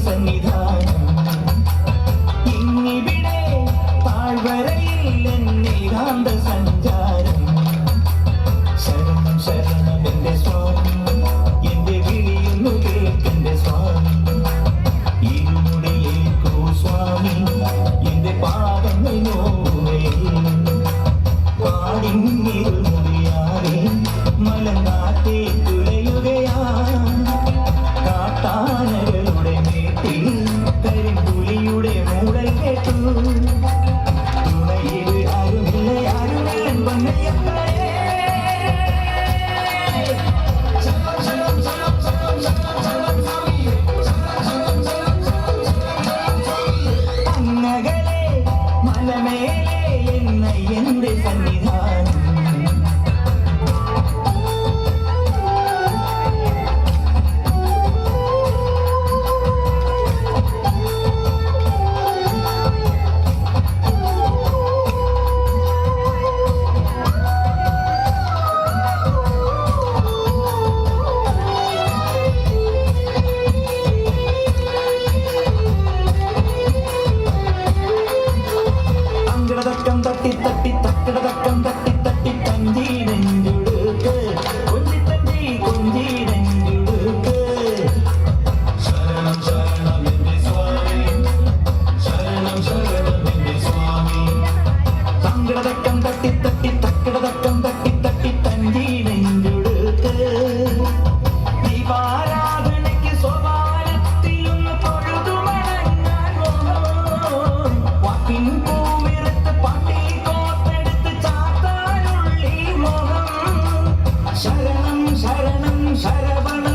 സന്നിധാനം ഇന്നിവിടെ താഴ്വരയിൽ എന്നേകാന്ത സഞ്ചാരം ശരണം ശരണം എന്റെ സ്വാമി എന്റെ വിളിയൊന്നു കേൾക്കെന്റെ സ്വാമി ഇരുമുടിയേൽക്കൂ സ്വാമി എന്റെ പാദങ്ങൾ നോവുകയിൽ പാടിന്നിരുൾ മുറിയാതെ മലങ്കാറ്റേ തുലയുകയാ കാട്ടാനകളുടെ മേട്ടിൽ കരിമ്പുലിയുടെ മൂടൽ കേട്ടു തുണയിൽ ആരുമില്ല ആരുമില്ല വന്നയപ്പേ അങ്ങകലെ മലമേലെ എന്ന എന്റെ സന്നിധാനം തട്ടി തട്ടി തക്കടതക്കം തട്ടി തട്ടി തഞ്ചീരഞ്ചുടുക്ക് കൊഞ്ചി തഞ്ചി കൊഞ്ചീരഞ്ചുടുക്ക് ശരണം ശരണം എന്റെ സ്വാമി ശരണം ശരണം എന്റെ സ്വാമി തങ്കടതക്കം തട്ടി തട്ടി തക്കടതക്കം തട്ടി തട്ടി തഞ്ചീരഞ്ചുടുക്ക് ദീപാരാധനയ്ക്ക് സോപാനത്തിലൊന്ന് പൊഴുതുമടങ്ങാൻ വാക്കിൻ ശരണം ശരണം ശരവണ